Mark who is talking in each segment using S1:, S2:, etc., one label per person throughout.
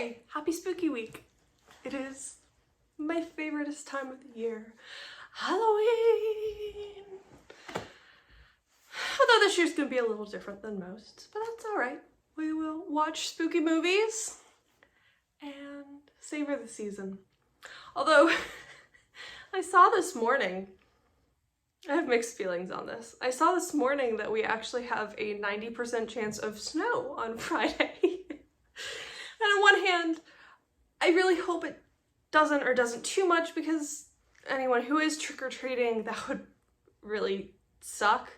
S1: Yay! Happy Spooky Week. It is my favoriteest time of the year. Halloween! Although this year's gonna be a little different than most, but that's alright. We will watch spooky movies and savor the season. Although, I saw this morning, I have mixed feelings on this. I saw this morning that we actually have a 90% chance of snow on Friday. And on one hand, I really hope it doesn't too much, because anyone who is trick-or-treating, that would really suck.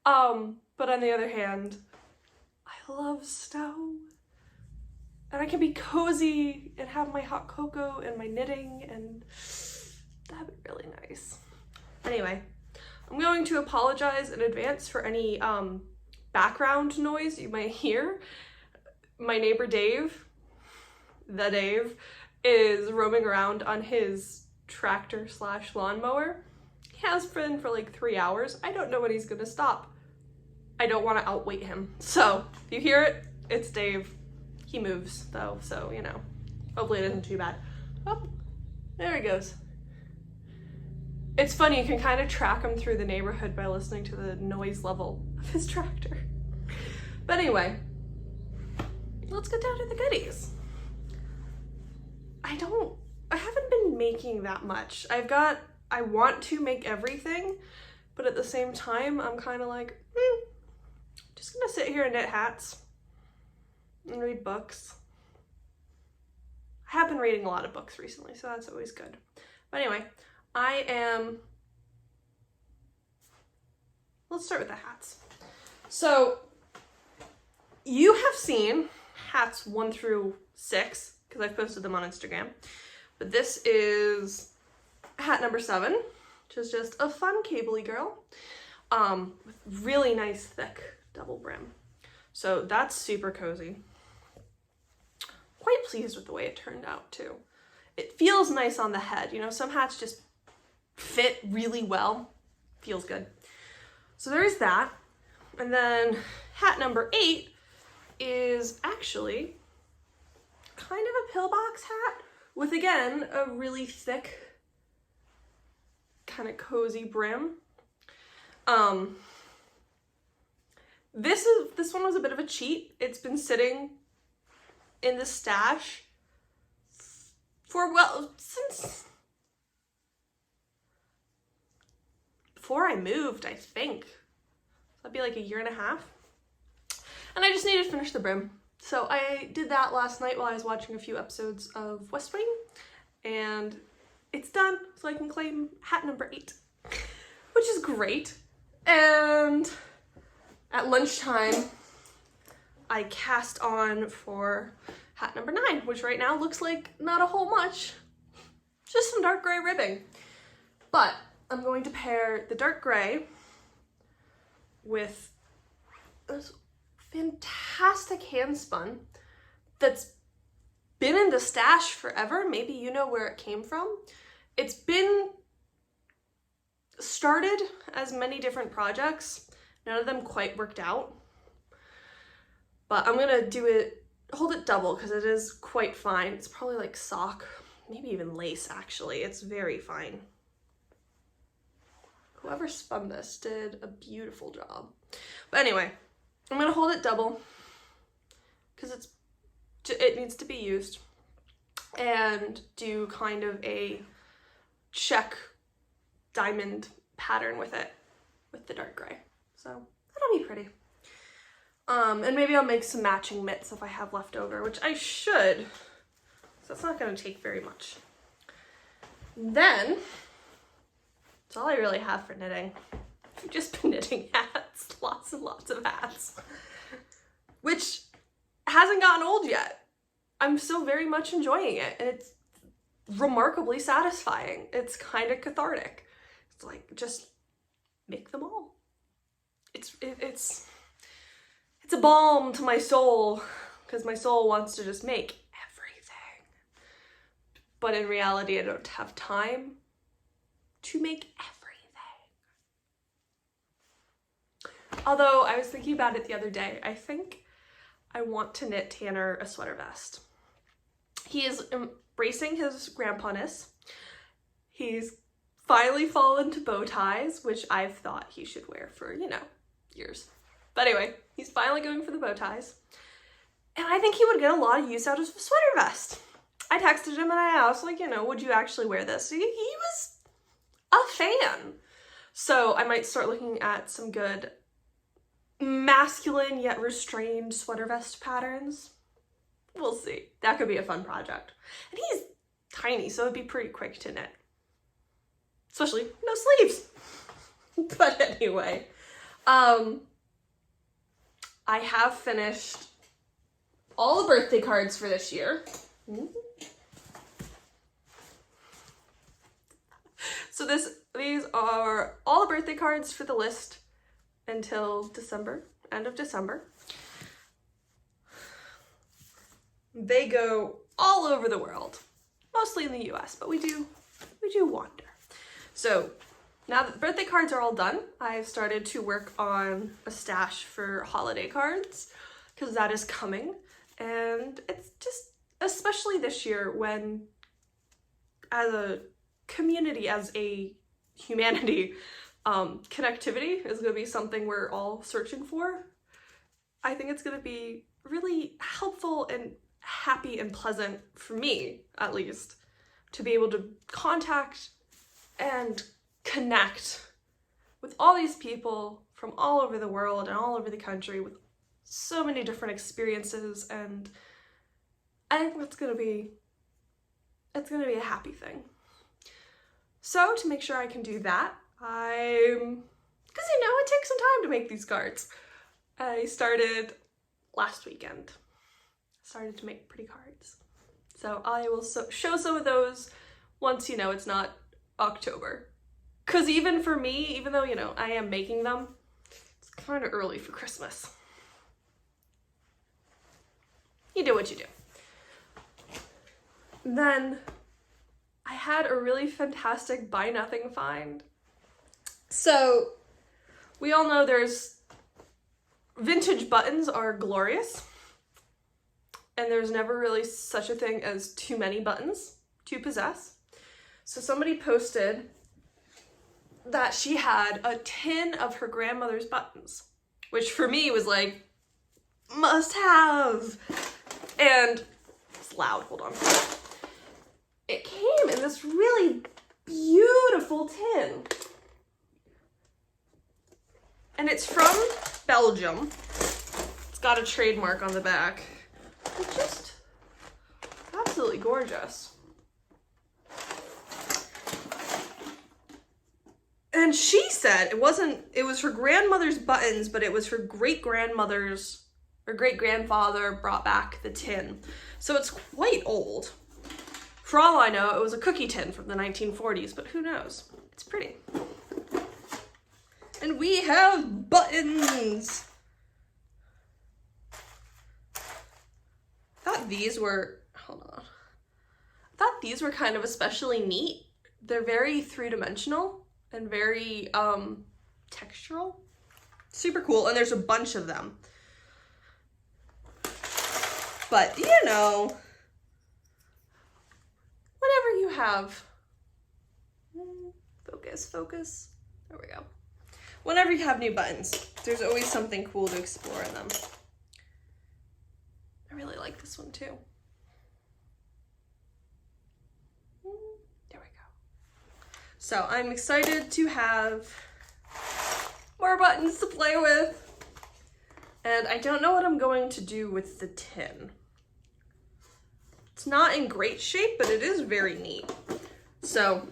S1: But on the other hand, I love snow. And I can be cozy and have my hot cocoa and my knitting, and that'd be really nice. Anyway, I'm going to apologize in advance for any background noise you might hear. My neighbor Dave, is roaming around on his tractor / lawnmower. He has been for like 3 hours. I don't know when he's gonna stop. I don't want to outweight him. So if you hear it, it's Dave. He moves though, so you know, hopefully it isn't too bad. Oh, there he goes. It's funny, you can kind of track him through the neighborhood by listening to the noise level of his tractor. But anyway, let's get down to the goodies. I haven't been making that much. I want to make everything, but at the same time, I'm kind of like, just gonna sit here and knit hats and read books. I have been reading a lot of books recently, so that's always good. But anyway, let's start with the hats. So you have seen hats 1 through 6, because I've posted them on Instagram. But this is hat number 7, which is just a fun cabley girl, with really nice thick double brim. So that's super cozy. Quite pleased with the way it turned out too. It feels nice on the head. You know, some hats just fit really well. Feels good. So there's that. And then hat number 8 is actually kind of a pillbox hat with, again, a really thick, kind of cozy brim. This one was a bit of a cheat. It's been sitting in the stash for, well, since before I moved, I think. That'd be like a 1.5 years. And I just needed to finish the brim. So I did that last night while I was watching a few episodes of West Wing, and it's done, so I can claim hat number 8, which is great. And at lunchtime, I cast on for hat number 9, which right now looks like not a whole much, just some dark gray ribbing. But I'm going to pair the dark gray with this fantastic handspun that's been in the stash forever. Maybe you know where it came from. It's been started as many different projects. None of them quite worked out. But I'm gonna hold it double because it is quite fine. It's probably like sock, maybe even lace actually. It's very fine. Whoever spun this did a beautiful job. But anyway, I'm gonna hold it double because it needs to be used, and do kind of a check diamond pattern with it, with the dark gray. So that'll be pretty. And maybe I'll make some matching mitts if I have left over, which I should. So that's not gonna take very much. Then, that's all I really have for knitting. I've just been knitting hats, lots and lots of hats, which hasn't gotten old yet. I'm still very much enjoying it, and it's remarkably satisfying. It's kind of cathartic. It's like, just make them all. It's a balm to my soul, because my soul wants to just make everything. But in reality, I don't have time to make everything. Although I was thinking about it the other day, I think I want to knit Tanner a sweater vest. He is embracing his grandpa-ness. He's finally fallen to bow ties, which I've thought he should wear for, you know, years. But anyway, he's finally going for the bow ties. And I think he would get a lot of use out of a sweater vest. I texted him and I asked, like, you know, would you actually wear this? He was a fan. So I might start looking at some good masculine yet restrained sweater vest patterns. We'll see. That could be a fun project. And he's tiny, so it'd be pretty quick to knit. Especially no sleeves. But anyway, I have finished all the birthday cards for this year. So these are all the birthday cards for the list until December, end of December. They go all over the world, mostly in the US, but we do wander. So now that the birthday cards are all done, I've started to work on a stash for holiday cards because that is coming. And it's just, especially this year when as a community, as a humanity, connectivity is going to be something we're all searching for. I think it's going to be really helpful and happy and pleasant for me, at least, to be able to contact and connect with all these people from all over the world and all over the country with so many different experiences, and I think it's gonna be a happy thing. So to make sure I can do that, because you know, it takes some time to make these cards. I started last weekend. Started to make pretty cards. So I will show some of those once, you know, it's not October. Because even for me, even though, you know, I am making them, it's kind of early for Christmas. You do what you do. Then I had a really fantastic buy nothing find. So we all know vintage buttons are glorious. And there's never really such a thing as too many buttons to possess. So somebody posted that she had a tin of her grandmother's buttons, which for me was like, must have. And it's loud, hold on. It came in this really beautiful tin. And it's from Belgium. It's got a trademark on the back. It's just absolutely gorgeous. And she said it was her grandmother's buttons, but it was her great-grandmother's or great-grandfather brought back the tin. So it's quite old. For all I know, it was a cookie tin from the 1940s, but who knows? It's pretty. And we have buttons. I thought these were kind of especially neat. They're very three-dimensional and very textural. Super cool, and there's a bunch of them. But, you know, whenever you have, focus, there we go. Whenever you have new buttons, there's always something cool to explore in them. I really like this one too. There we go. So I'm excited to have more buttons to play with. And I don't know what I'm going to do with the tin. It's not in great shape, but it is very neat. So,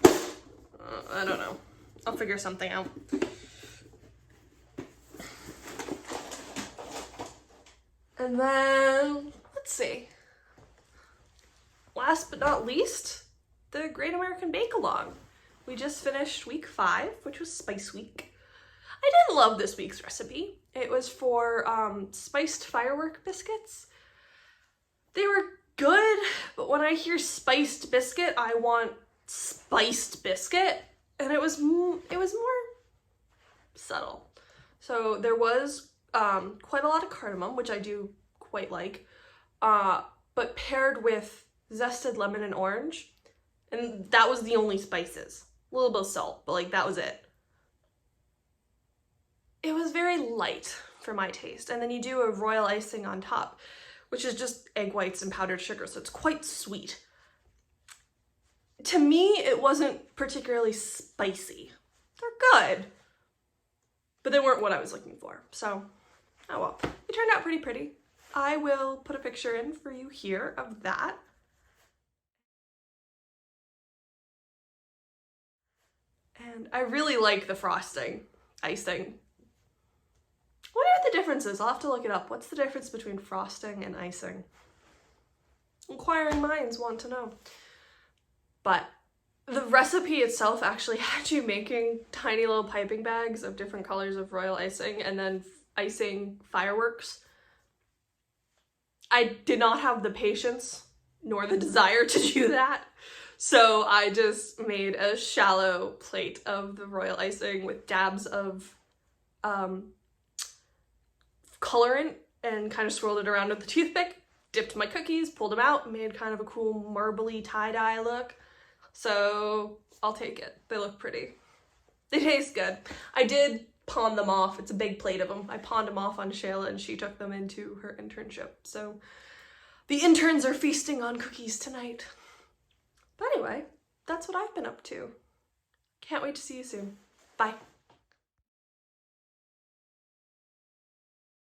S1: I don't know. I'll figure something out. And then, let's see. Last but not least, the Great American Bake-Along. We just finished week 5, which was Spice Week. I did love this week's recipe. It was for spiced firework biscuits. They were good, but when I hear spiced biscuit, I want spiced biscuit, and it was more subtle. So there was quite a lot of cardamom, which I do quite like. but paired with zested lemon and orange. And that was the only spices. A little bit of salt, but like that was it. It was very light for my taste. And then you do a royal icing on top, which is just egg whites and powdered sugar, so it's quite sweet. To me, it wasn't particularly spicy. They're good, but they weren't what I was looking for. So, oh well. It turned out pretty. I will put a picture in for you here of that. And I really like the frosting, icing. I wonder what the difference is. I'll have to look it up. What's the difference between frosting and icing? Inquiring minds want to know. But the recipe itself actually had you making tiny little piping bags of different colors of royal icing and then icing fireworks. I did not have the patience nor the desire to do that. So I just made a shallow plate of the royal icing with dabs of colorant and kind of swirled it around with the toothpick, dipped my cookies, pulled them out, made kind of a cool marbly tie-dye look. So I'll take it. They look pretty. They taste good. I did pawn them off. It's a big plate of them. I pawned them off on Shayla and she took them into her internship. So the interns are feasting on cookies tonight. But anyway, that's what I've been up to. Can't wait to see you soon. Bye.